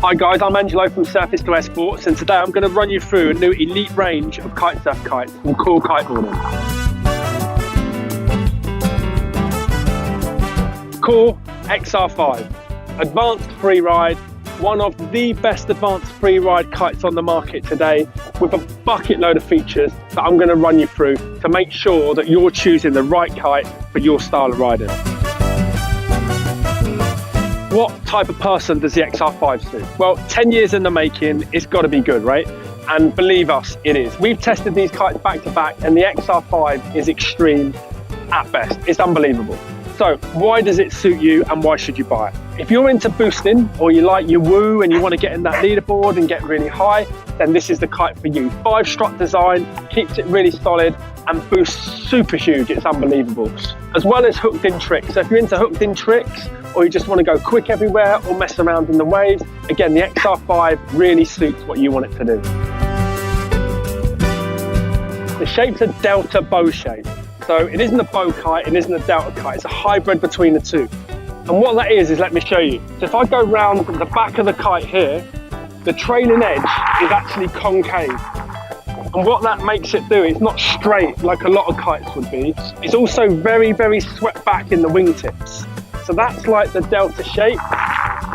Hi guys, I'm Angelo from Surface to Air Sports, and today I'm going to run you through a new elite range of kitesurf kites from Core Kiteboarding. Core XR5, advanced freeride, one of the best advanced freeride kites on the market today, with a bucket load of features that I'm going to run you through to make sure that you're choosing the right kite for your style of riding. What type of person does the XR5 suit? Well, 10 years in the making, it's got to be good, right? And believe us, it is. We've tested these kites back to back, and the XR5 is extreme at best. It's unbelievable. So why does it suit you, and why should you buy it? If you're into boosting, or you like your woo and you want to get in that leaderboard and get really high, then this is the kite for you. 5-strut design, keeps it really solid, and boosts super huge. It's unbelievable. As well as hooked in tricks. So if you're into hooked in tricks, or you just want to go quick everywhere or mess around in the waves, again, the XR5 really suits what you want it to do. The shape's a delta bow shape. So it isn't a bow kite, it isn't a delta kite, it's a hybrid between the two. And what that is let me show you. So if I go round the back of the kite here, the trailing edge is actually concave. And what that makes it do, it's not straight like a lot of kites would be. It's also very, very swept back in the wingtips. So that's like the delta shape,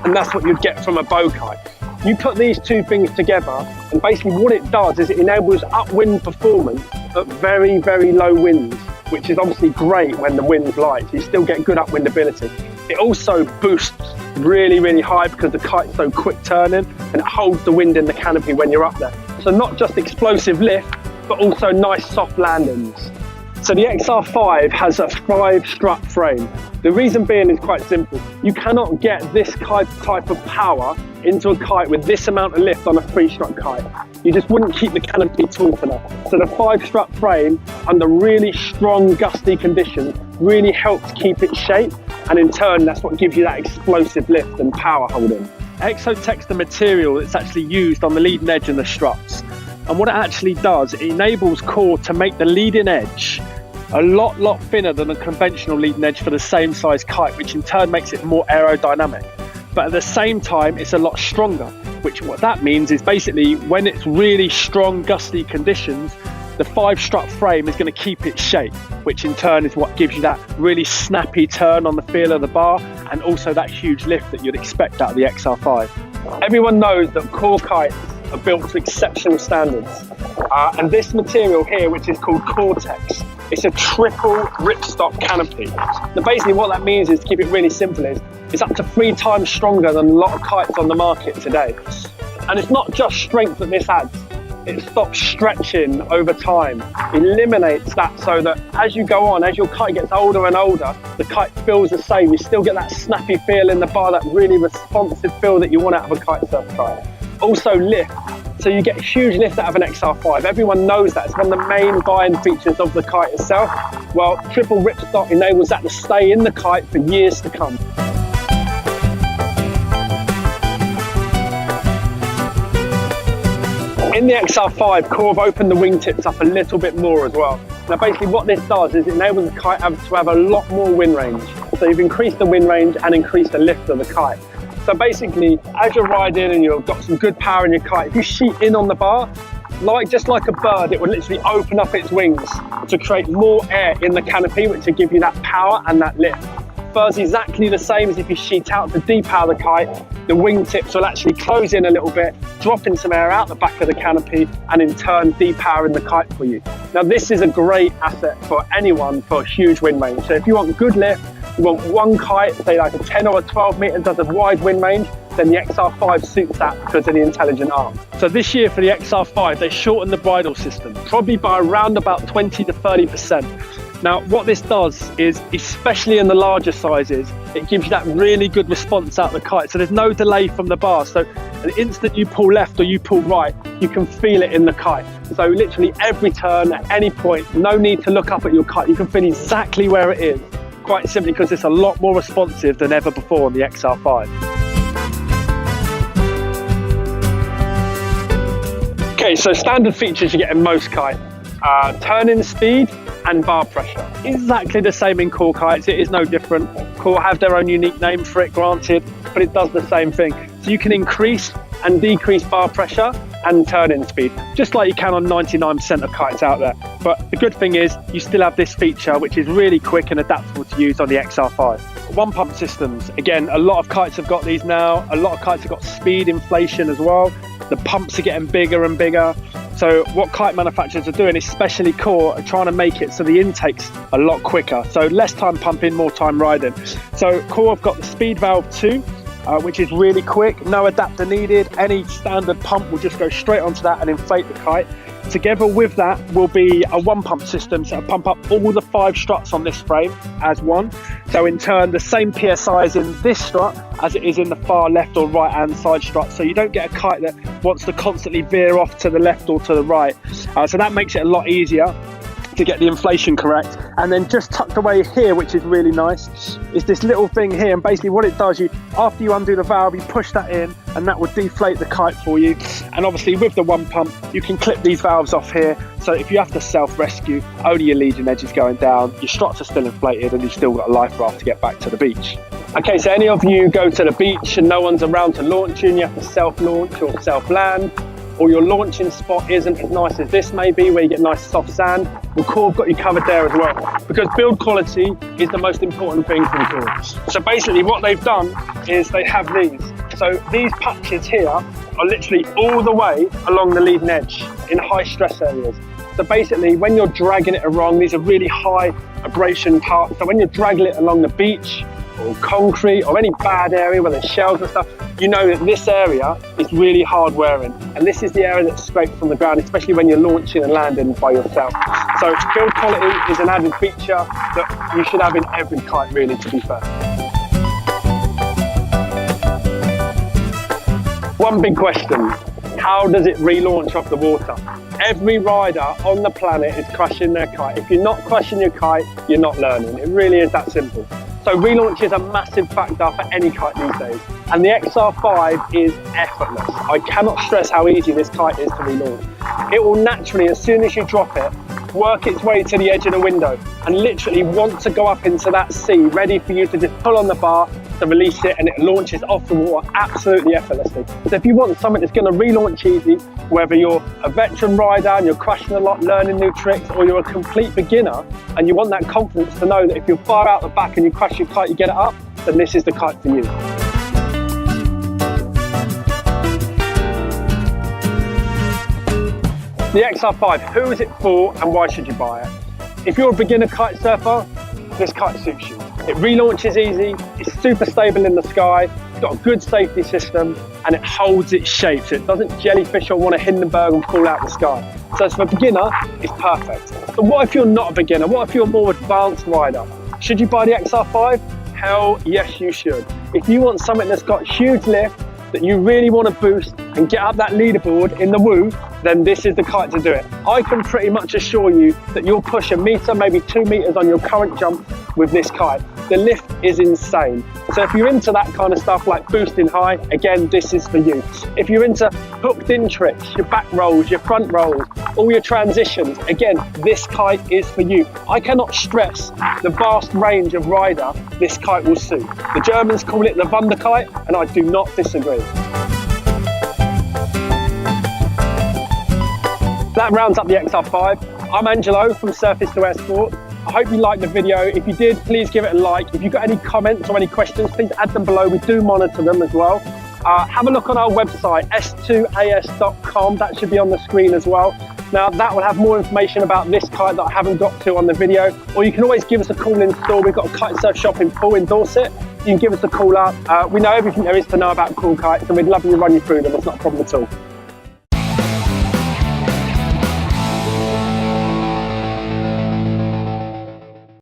and that's what you'd get from a bow kite. You put these two things together, and basically what it does is it enables upwind performance at very, very low winds, which is obviously great when the wind's light. You still get good upwind ability. It also boosts really, really high because the kite's so quick turning, and it holds the wind in the canopy when you're up there. So not just explosive lift, but also nice soft landings. So the XR5 has a 5-strut frame. The reason being is quite simple. You cannot get this type of power into a kite with this amount of lift on a 3-strut kite. You just wouldn't keep the canopy taut enough. So the 5-strut frame, under really strong gusty conditions, really helps keep its shape, and in turn that's what gives you that explosive lift and power holding. Exotech's the material that's actually used on the leading edge and the struts. And what it actually does, it enables Core to make the leading edge a lot thinner than a conventional leading edge for the same size kite, which in turn makes it more aerodynamic. But at the same time, it's a lot stronger, which what that means is basically when it's really strong, gusty conditions, the 5-strut frame is going to keep its shape, which in turn is what gives you that really snappy turn on the feel of the bar, and also that huge lift that you'd expect out of the XR5. Everyone knows that Core kites are built to exceptional standards. And this material here, which is called Cortex, it's a triple ripstop canopy. So basically what that means is, to keep it really simple, is it's up to 3 times stronger than a lot of kites on the market today. And it's not just strength that this adds, it stops stretching over time, eliminates that, so that as you go on, as your kite gets older and older, the kite feels the same. You still get that snappy feel in the bar, that really responsive feel that you want out of a kitesurf kite. Also lift, so you get a huge lift out of an XR5. Everyone knows that. It's one of the main buying features of the kite itself. Well, triple ripstop enables that to stay in the kite for years to come. In the XR5, Core have opened the wingtips up a little bit more as well. Now basically what this does is it enables the kite to have a lot more wind range. So you've increased the wind range and increased the lift of the kite. So basically, as you're riding and you've got some good power in your kite, if you sheet in on the bar, just like a bird, it would literally open up its wings to create more air in the canopy, which will give you that power and that lift. Fur's exactly the same as if you sheet out to depower the kite. The wingtips will actually close in a little bit, dropping some air out the back of the canopy, and in turn depowering the kite for you. Now this is a great asset for anyone for a huge wind range. So if you want good lift, you want one kite, say like a 10 or a 12 metre, does a wide wind range, then the XR5 suits that because of the intelligent arm. So this year for the XR5, they shortened the bridle system, probably by around about 20 to 30%. Now what this does is, especially in the larger sizes, it gives you that really good response out of the kite. So there's no delay from the bar. So the instant you pull left or you pull right, you can feel it in the kite. So literally every turn at any point, no need to look up at your kite. You can feel exactly where it is, quite simply because it's a lot more responsive than ever before on the XR5. Okay, so standard features you get in most kites. Turning speed and bar pressure. Exactly the same in Core kites, it is no different. Core have their own unique name for it, granted, but it does the same thing. So you can increase and decrease bar pressure and turning speed, just like you can on 99% of kites out there. But the good thing is you still have this feature, which is really quick and adaptable to use on the XR5. One pump systems, again, a lot of kites have got these now. A lot of kites have got speed inflation as well. The pumps are getting bigger and bigger. So what kite manufacturers are doing, especially Core, are trying to make it so the intake's a lot quicker. So less time pumping, more time riding. So Core have got the speed valve 2, which is really quick, no adapter needed. Any standard pump will just go straight onto that and inflate the kite. Together with that will be a one pump system, so it'll pump up all the 5 struts on this frame as one. So in turn, the same PSI is in this strut as it is in the far left or right hand side strut. So you don't get a kite that wants to constantly veer off to the left or to the right. So that makes it a lot easier to get the inflation correct. And then just tucked away here, which is really nice, is this little thing here. And basically what it does, after you undo the valve, you push that in and that will deflate the kite for you. And obviously with the one pump, you can clip these valves off here. So if you have to self-rescue, only your leading edge is going down, your struts are still inflated, and you've still got a life raft to get back to the beach. Okay, so any of you go to the beach and no one's around to launch you and you have to self-launch or self-land, or your launching spot isn't as nice as this may be, where you get nice soft sand, well, Core have got you covered there as well, because build quality is the most important thing from Core. So basically what they've done is they have these. So these patches here are literally all the way along the leading edge in high stress areas. So basically when you're dragging it along, these are really high abrasion parts. So when you're dragging it along the beach or concrete or any bad area where there's shells and stuff, you know that this area is really hard wearing, and this is the area that's scraped from the ground, especially when you're launching and landing by yourself. So build quality is an added feature that you should have in every kite, really, to be fair. One big question: how does it relaunch off the water? Every rider on the planet is crashing their kite. If you're not crashing your kite, you're not learning. It really is that simple. So relaunch is a massive factor for any kite these days. And the XR5 is effortless. I cannot stress how easy this kite is to relaunch. It will naturally, as soon as you drop it, work its way to the edge of the window and literally want to go up into that sea, ready for you to just pull on the bar to release it, and it launches off the water absolutely effortlessly. So if you want something that's going to relaunch easy, whether you're a veteran rider and you're crashing a lot, learning new tricks, or you're a complete beginner and you want that confidence to know that if you're far out the back and you crash your kite, you get it up, then this is the kite for you. The XR5, who is it for and why should you buy it? If you're a beginner kite surfer, this kite suits you. It relaunches easy, it's super stable in the sky, it's got a good safety system, and it holds its shape, so it doesn't jellyfish or want to Hindenburg and fall out the sky. So as for a beginner, it's perfect. But what if you're not a beginner? What if you're a more advanced rider? Should you buy the XR5? Hell yes, you should. If you want something that's got huge lift, that you really want to boost and get up that leaderboard in the woo, then this is the kite to do it. I can pretty much assure you that you'll push a metre, maybe 2 metres on your current jump with this kite. The lift is insane. So if you're into that kind of stuff like boosting high, again, this is for you. If you're into hooked in tricks, your back rolls, your front rolls, all your transitions, again, this kite is for you. I cannot stress the vast range of rider this kite will suit. The Germans call it the Wunderkite, and I do not disagree. That rounds up the XR5. I'm Angelo from Surface to Air Sport. I hope you liked the video. If you did, please give it a like. If you've got any comments or any questions, please add them below. We do monitor them as well. Have a look on our website, s2as.com. That should be on the screen as well. Now, that will have more information about this kite that I haven't got to on the video. Or you can always give us a call in store. We've got a kite surf shop in Poole in Dorset. You can give us a call up. We know everything there is to know about cool kites, and we'd love to run you through them. It's not a problem at all.